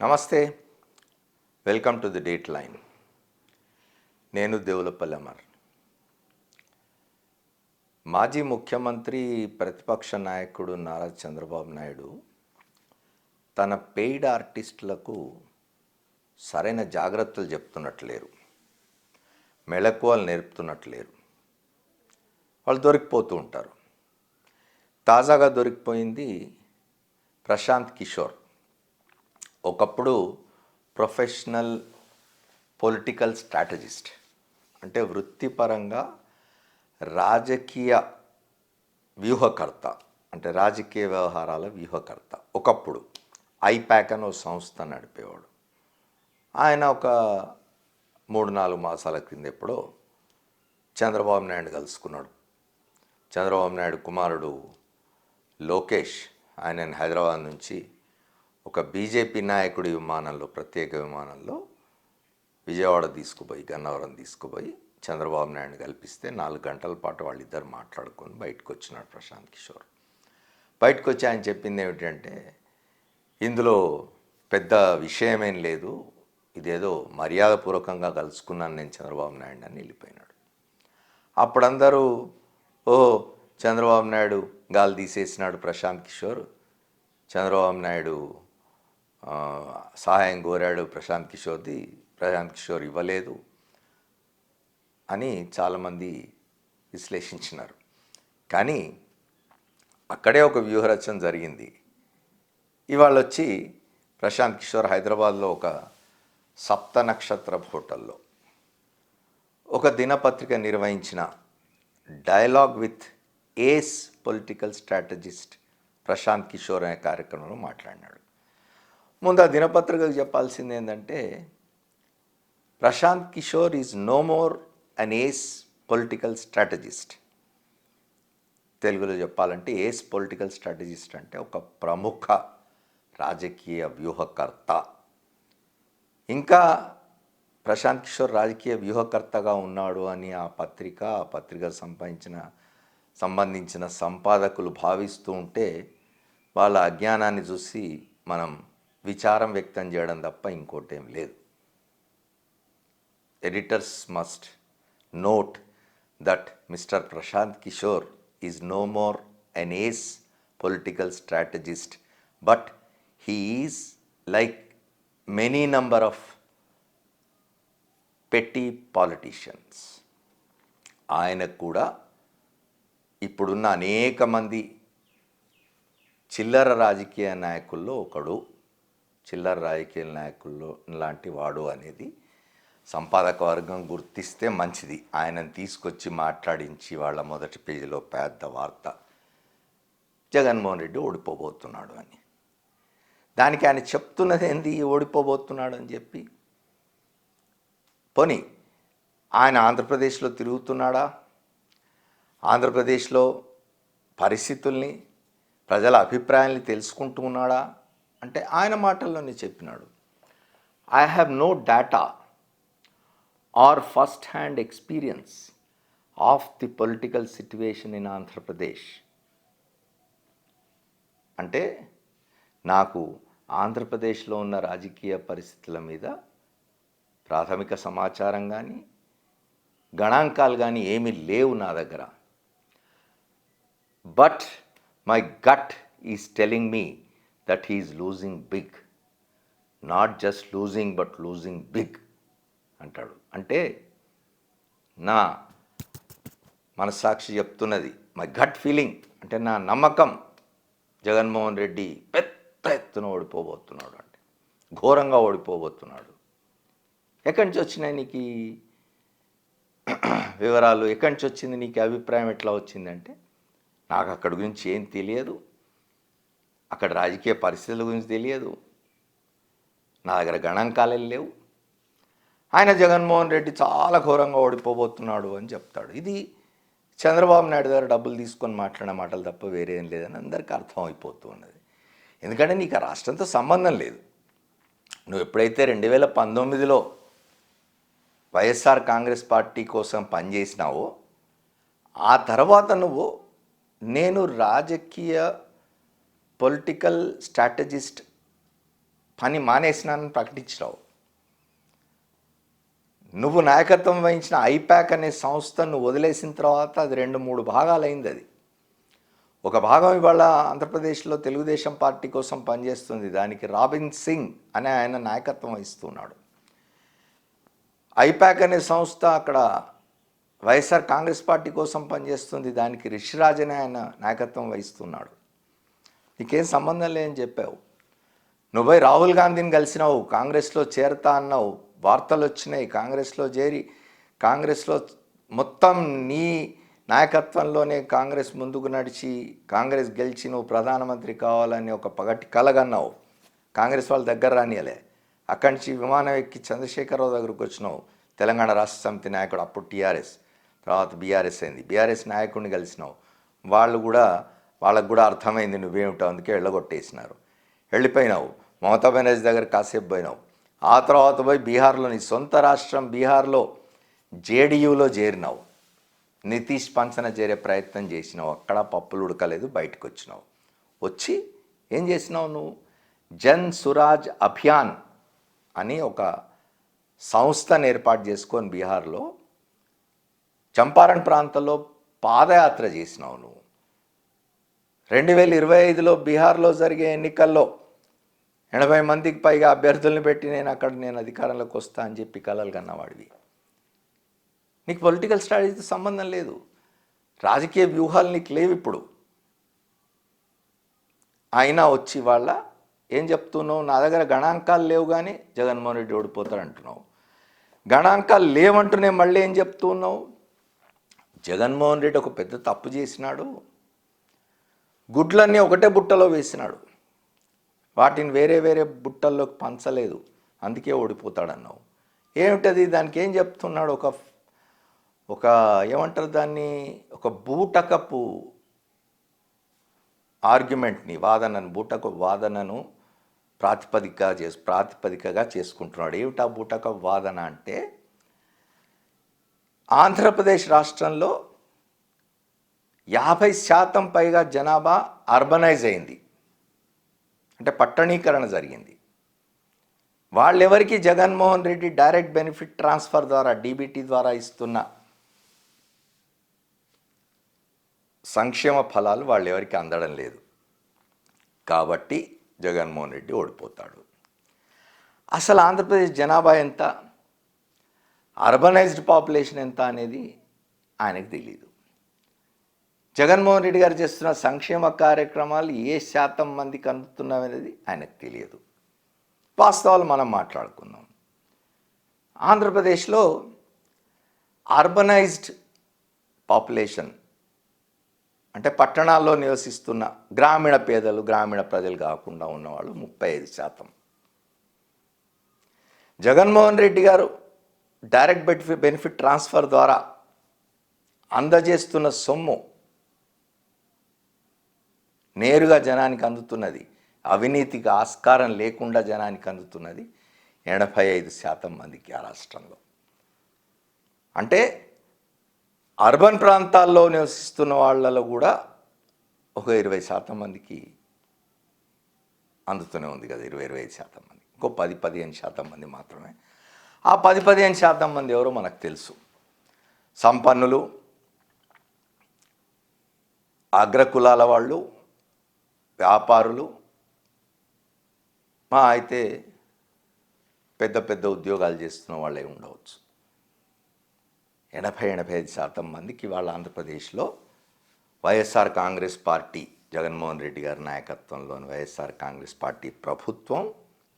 నమస్తే, welcome to the date line. నేను దేవులపల్లి అమర్. మాజీ ముఖ్యమంత్రి ప్రతిపక్ష నాయకుడు నారా చంద్రబాబు నాయుడు తన పెయిడ్ ఆర్టిస్టులకు సరైన జాగ్రత్తలు చెప్తున్నట్లేరు, మెళకువలు నేర్పుతున్నట్లేరు. వాళ్ళు దొరికిపోతూ ఉంటారు. తాజాగా దొరికిపోయింది ప్రశాంత్ కిషోర్. ఒకప్పుడు ప్రొఫెషనల్ పొలిటికల్ స్ట్రాటజిస్ట్, అంటే వృత్తిపరంగా రాజకీయ వ్యూహకర్త, అంటే రాజకీయ వ్యవహారాల వ్యూహకర్త. ఒకప్పుడు ఐపాక్ అనే సంస్థ నడిపేవాడు. ఆయన ఒక 3-4 మాసాల క్రింద ఎప్పుడో చంద్రబాబు నాయుడు కలుసుకున్నాడు. చంద్రబాబు నాయుడు కుమారుడు లోకేష్ ఆయనను హైదరాబాద్ నుంచి ఒక బీజేపీ నాయకుడి విమానంలో, ప్రత్యేక విమానంలో విజయవాడ తీసుకుపోయి, గన్నవరం తీసుకుపోయి చంద్రబాబు నాయుడు కల్పిస్తే 4 గంటల పాటు వాళ్ళిద్దరు మాట్లాడుకొని బయటకు వచ్చినాడు ప్రశాంత్ కిషోర్. బయటకు వచ్చి ఆయన చెప్పింది ఏమిటంటే, ఇందులో పెద్ద విషయమేం లేదు, ఇదేదో మర్యాదపూర్వకంగా కలుసుకున్నాను నేను చంద్రబాబు నాయుడు అని వెళ్ళిపోయినాడు. అప్పుడందరూ చంద్రబాబు నాయుడు గాలి తీసేసినాడు ప్రశాంత్ కిషోర్, చంద్రబాబు నాయుడు సహాయం కోరాడు ప్రశాంత్ కిషోర్ ఇవ్వలేదు అని చాలామంది విశ్లేషించినారు. కానీ అక్కడే ఒక వ్యూహరచన జరిగింది. ఇవాళ వచ్చి ప్రశాంత్ కిషోర్ హైదరాబాద్లో ఒక సప్త నక్షత్ర హోటల్లో ఒక దినపత్రిక నిర్వహించిన dialogue with ace political strategist Prashant Kishor అనే కార్యక్రమంలో మాట్లాడినాడు. ముందు ఆ దినపత్రికకు చెప్పాల్సింది ఏంటంటే, ప్రశాంత్ Kishore is no more an ace political strategist. తెలుగులో చెప్పాలంటే ఏస్ పొలిటికల్ స్ట్రాటజిస్ట్ అంటే ఒక ప్రముఖ రాజకీయ వ్యూహకర్త. ఇంకా ప్రశాంత్ కిషోర్ రాజకీయ వ్యూహకర్తగా ఉన్నాడు అని ఆ పత్రిక సంబంధించిన సంపాదకులు భావిస్తూ ఉంటే వాళ్ళ అజ్ఞానాన్ని చూసి మనం విచారం వ్యక్తం చేయడం తప్ప ఇంకోటేం లేదు. Editors must note that mister Prashant Kishore is no more an ace political strategist, but he is like many number of petty politicians. ఆయనకు కూడా ఇప్పుడున్న అనేక మంది చిల్లర రాజకీయ నాయకుల్లో ఒకడు, చిల్లర రాజకీయ నాయకుల్లో లాంటి వాడు అనేది సంపాదక వర్గం గుర్తిస్తే మంచిది. ఆయనను తీసుకొచ్చి మాట్లాడించి వాళ్ళ మొదటి పేజీలో పెద్ద వార్త, జగన్మోహన్ రెడ్డి ఓడిపోబోతున్నాడు అని. దానికి ఆయన చెప్తున్నది ఏంది, ఓడిపోబోతున్నాడు అని చెప్పి. పోనీ ఆయన ఆంధ్రప్రదేశ్లో తిరుగుతున్నాడా, ఆంధ్రప్రదేశ్లో పరిస్థితుల్ని, ప్రజల అభిప్రాయాల్ని తెలుసుకుంటూ ఉన్నాడా అంటే ఆయన మాటల్లోనే చెప్పినాడు, I have no data or first hand experience of the political situation in Andhra Pradesh. అంటే నాకు ఆంధ్రప్రదేశ్లో ఉన్న రాజకీయ పరిస్థితుల మీద ప్రాథమిక సమాచారం కానీ గణాంకాలు కానీ ఏమీ లేవు నా దగ్గర. But my gut is telling me that he is losing big, not just losing but losing big అంటాడు. అంటే నా మనస్సాక్షి చెప్తున్నది, మై గట్ ఫీలింగ్ అంటే నా నమ్మకం, జగన్మోహన్ రెడ్డి పెద్ద ఎత్తున ఓడిపోబోతున్నాడు, అంటే ఘోరంగా ఓడిపోబోతున్నాడు. ఎక్కడి నుంచి వచ్చినాయి నీకు వివరాలు, ఎక్కడి నుంచి వచ్చింది నీకు అభిప్రాయం, ఎట్లా వచ్చిందంటే, నాకు అక్కడి గురించి ఏం తెలియదు, అక్కడ రాజకీయ పరిస్థితుల గురించి తెలియదు, నా దగ్గర గణాంకాలే లేవు. ఆయన జగన్మోహన్ రెడ్డి చాలా ఘోరంగా ఓడిపోబోతున్నాడు అని చెప్తాడు. ఇది చంద్రబాబు నాయుడు గారు డబ్బులు తీసుకొని మాట్లాడిన మాటలు తప్ప వేరే ఏం లేదని అందరికీ అర్థం అయిపోతూ ఉన్నది. ఎందుకంటే నీకు ఆ రాష్ట్రంతో సంబంధం లేదు. నువ్వు ఎప్పుడైతే 2019లో వైఎస్ఆర్ కాంగ్రెస్ పార్టీ కోసం పనిచేసినావో, ఆ తర్వాత నువ్వు నేను రాజకీయ పొలిటికల్ స్ట్రాటజిస్ట్ అని మానేసినానని ప్రకటించినావు. నువ్వు నాయకత్వం వహించిన ఐపాక్ అనే సంస్థను వదిలేసిన తర్వాత అది 2-3 భాగాలైంది. అది ఒక భాగం ఇవాళ ఆంధ్రప్రదేశ్లో తెలుగుదేశం పార్టీ కోసం పనిచేస్తుంది. దానికి రాబిన్ సింగ్ అనే ఆయన నాయకత్వం వహిస్తున్నాడు. ఐపాక్ అనే సంస్థ అక్కడ వైఎస్ఆర్ కాంగ్రెస్ పార్టీ కోసం పనిచేస్తుంది. దానికి రిషిరాజ్ అనే ఆయన నాయకత్వం వహిస్తున్నాడు. నీకేం సంబంధం లేదని చెప్పావు. నువ్వు రాహుల్ గాంధీని కలిసినావు, కాంగ్రెస్లో చేరతా అన్నావు, వార్తలు వచ్చినాయి. కాంగ్రెస్లో చేరి కాంగ్రెస్లో మొత్తం నీ నాయకత్వంలోనే కాంగ్రెస్ ముందుకు నడిచి కాంగ్రెస్ గెలిచి నువ్వు ప్రధానమంత్రి కావాలని ఒక పగటి కలగన్నావు. కాంగ్రెస్ వాళ్ళ దగ్గర రానియలే. అక్కడి నుంచి విమానం ఎక్కి చంద్రశేఖరరావు దగ్గరకు వచ్చినావు, తెలంగాణ రాష్ట్ర సమితి నాయకుడు, అప్పుడు టీఆర్ఎస్, తర్వాత బీఆర్ఎస్ అయింది. బీఆర్ఎస్ నాయకుడిని కలిసినావు. వాళ్ళకు కూడా అర్థమైంది నువ్వేమిటో, అందుకే వెళ్ళగొట్టేసినారు. వెళ్ళిపోయినావు. మమతా బెనర్జీ దగ్గర కాసేపు పోయినావు. ఆ తర్వాత పోయి బీహార్లో, నీ సొంత రాష్ట్రం బీహార్లో జేడీయూలో చేరినావు. నితీష్ పంచన చేరే ప్రయత్నం చేసినావు. అక్కడ పప్పులు ఉడకలేదు, బయటకు వచ్చినావు. వచ్చి ఏం చేసినావు నువ్వు? జన్ సురాజ్ అభియాన్ అని ఒక సంస్థను ఏర్పాటు చేసుకొని బీహార్లో చంపారణ్ ప్రాంతంలో పాదయాత్ర చేసినావు నువ్వు. 2025లో బీహార్లో జరిగే ఎన్నికల్లో 80 మందికి పైగా అభ్యర్థుల్ని పెట్టి నేను అధికారంలోకి వస్తా అని చెప్పి కలలు కన్నవాడివి. నీకు పొలిటికల్ స్ట్రాటజీతో సంబంధం లేదు. రాజకీయ వ్యూహాలు నీకు లేవు ఇప్పుడు. అయినా వచ్చి వాళ్ళ ఏం చెప్తున్నావు? నా దగ్గర గణాంకాలు లేవు కానీ జగన్మోహన్ రెడ్డి ఓడిపోతాడు అంటున్నావు. గణాంకాలు లేవంటూనే మళ్ళీ ఏం చెప్తున్నావు? జగన్మోహన్ రెడ్డి ఒక పెద్ద తప్పు చేసినాడు, గుడ్లన్నీ ఒకటే బుట్టలో వేసినాడు, వాటిని వేరే వేరే బుట్టల్లోకి పంచలేదు, అందుకే ఓడిపోతాడన్నావు. ఏమిటది? దానికి ఏం చెప్తున్నాడు? ఒక ఏమంటారు దాన్ని, ఒక బూటకపు ఆర్గ్యుమెంట్ని, బూటకపు వాదనను ప్రాతిపదికగా చేసుకుంటున్నాడు. ఏమిటా బూటకపు వాదన అంటే, ఆంధ్రప్రదేశ్ రాష్ట్రంలో 50% పైగా జనాభా అర్బనైజ్ అయింది, అంటే పట్టణీకరణ జరిగింది. వాళ్ళెవరికి Jaganmohan Reddy direct benefit transfer ద్వారా, డీబీటీ ద్వారా ఇస్తున్న సంక్షేమ ఫలాలు వాళ్ళెవరికి అందడం లేదు. కాబట్టి జగన్మోహన్ రెడ్డి ఓడిపోతాడు. అసలు ఆంధ్రప్రదేశ్ జనాభా ఎంత, అర్బనైజ్డ్ పాపులేషన్ ఎంత అనేది ఆయనకు తెలియదు. జగన్మోహన్ రెడ్డి గారు చేస్తున్న సంక్షేమ కార్యక్రమాలు ఏ శాతం మందికి అందుతున్నాయనేది ఆయనకు తెలియదు. వాస్తవాలు మనం మాట్లాడుకుందాం. ఆంధ్రప్రదేశ్లో అర్బనైజ్డ్ పాపులేషన్ అంటే పట్టణాల్లో నివసిస్తున్న గ్రామీణ పేదలు, గ్రామీణ ప్రజలు కాకుండా ఉన్నవాళ్ళు 35%. జగన్మోహన్ రెడ్డి గారు డైరెక్ట్ బెనిఫిట్ ట్రాన్స్ఫర్ ద్వారా అందజేస్తున్న సొమ్ము నేరుగా జనానికి అందుతున్నది, అవినీతికి ఆస్కారం లేకుండా జనానికి అందుతున్నది 85% మందికి ఆ రాష్ట్రంలో. అంటే అర్బన్ ప్రాంతాల్లో నివసిస్తున్న వాళ్ళలో కూడా ఒక 20% మందికి అందుతూనే ఉంది కదా, 20-25% మంది. ఇంకో 10-15% మంది మాత్రమే. ఆ 10-15% మంది ఎవరో మనకు తెలుసు. సంపన్నులు, అగ్రకులాల వాళ్ళు, వ్యాపారులు, అయితే పెద్ద పెద్ద ఉద్యోగాలు చేస్తున్న వాళ్ళే ఉండవచ్చు. 80-85% మందికి వాళ్ళ ఆంధ్రప్రదేశ్లో వైఎస్ఆర్ కాంగ్రెస్ పార్టీ, జగన్మోహన్ రెడ్డి గారి నాయకత్వంలోని వైఎస్ఆర్ కాంగ్రెస్ పార్టీ ప్రభుత్వం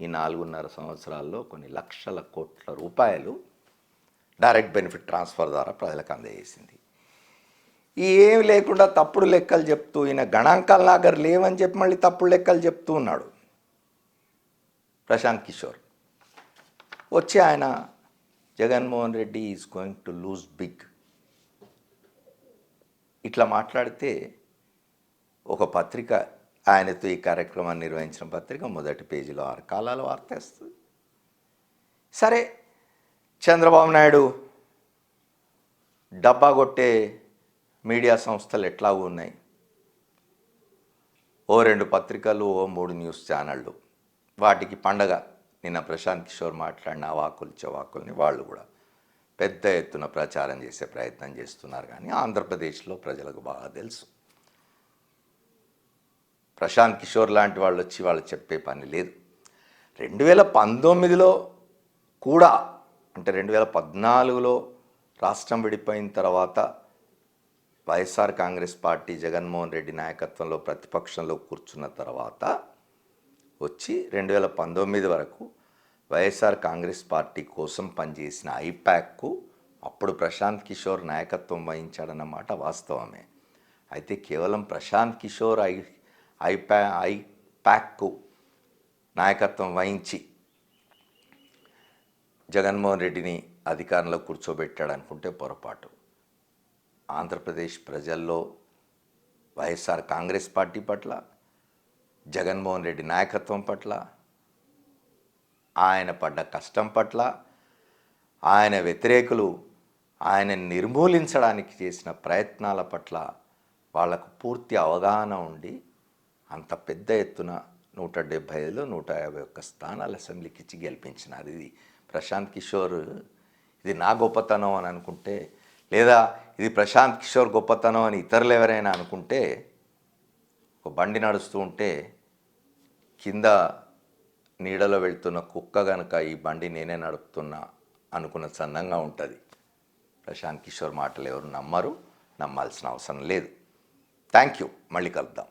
ఈ 4.5 సంవత్సరాల్లో కొన్ని లక్షల కోట్ల రూపాయలు డైరెక్ట్ బెనిఫిట్ ట్రాన్స్ఫర్ ద్వారా ప్రజలకు అందజేసింది. ఈ ఏమి లేకుండా తప్పుడు లెక్కలు చెప్తూ, ఈయన గణాంకాల నాగర్ లేవని చెప్పి మళ్ళీ తప్పుడు లెక్కలు చెప్తూ ఉన్నాడు ప్రశాంత్ కిషోర్. వచ్చి ఆయన Jaganmohan Reddy is going to lose big ఇట్లా మాట్లాడితే ఒక పత్రిక, ఆయనతో ఈ కార్యక్రమాన్ని నిర్వహించిన పత్రిక మొదటి పేజీలో 6 కాలాల వార్త వేస్తుంది. సరే, చంద్రబాబు నాయుడు డబ్బా కొట్టే మీడియా సంస్థలు ఎట్లాగూ ఉన్నాయి, ఓ 2 పత్రికలు, ఓ 3 న్యూస్ ఛానళ్ళు, వాటికి పండగ. నిన్న ప్రశాంత్ కిషోర్ మాట్లాడిన అవాకులు చవాకుల్ని వాళ్ళు కూడా పెద్ద ఎత్తున ప్రచారం చేసే ప్రయత్నం చేస్తున్నారు. కానీ ఆంధ్రప్రదేశ్లో ప్రజలకు బాగా తెలుసు, ప్రశాంత్ కిషోర్ లాంటి వాళ్ళు వచ్చి వాళ్ళు చెప్పే పని లేదు. 2019లో కూడా, అంటే 2014లో రాష్ట్రం విడిపోయిన తర్వాత వైఎస్ఆర్ కాంగ్రెస్ పార్టీ జగన్మోహన్ రెడ్డి నాయకత్వంలో ప్రతిపక్షంలో కూర్చున్న తర్వాత వచ్చి 2019 వరకు వైఎస్ఆర్ కాంగ్రెస్ పార్టీ కోసం పనిచేసిన ఐపాక్కు అప్పుడు ప్రశాంత్ కిషోర్ నాయకత్వం వహించాడన్నమాట వాస్తవమే. అయితే కేవలం ప్రశాంత్ కిషోర్ ఐపాక్కు నాయకత్వం వహించి జగన్మోహన్ రెడ్డిని అధికారంలో కూర్చోబెట్టాడు అనుకుంటే పొరపాటు. ఆంధ్రప్రదేశ్ ప్రజల్లో వైఎస్ఆర్ కాంగ్రెస్ పార్టీ పట్ల, జగన్మోహన్ రెడ్డి నాయకత్వం పట్ల, ఆయన పడ్డ కష్టం పట్ల, ఆయన వ్యతిరేకులు ఆయన నిర్మూలించడానికి చేసిన ప్రయత్నాల పట్ల వాళ్లకు పూర్తి అవగాహన ఉండి అంత పెద్ద ఎత్తున 175లో 151 స్థానాలు అసెంబ్లీకి ఇచ్చి గెలిపించినారు. ఇది ప్రశాంత్ కిషోర్ ఇది నా గొప్పతనం అని అనుకుంటే, లేదా ఇది ప్రశాంత్ కిషోర్ గొప్పతనం అని ఇతరులు ఎవరైనా అనుకుంటే, ఒక బండి నడుస్తూ ఉంటే కింద నీడలో వెళ్తున్న కుక్క గనక ఈ బండి నేనే నడుపుతున్నా అనుకున్న చందంగా ఉంటుంది. ప్రశాంత్ కిషోర్ మాటలు ఎవరు నమ్మరు, నమ్మాల్సిన అవసరం లేదు. Thank you. మళ్ళీ కలుద్దాం.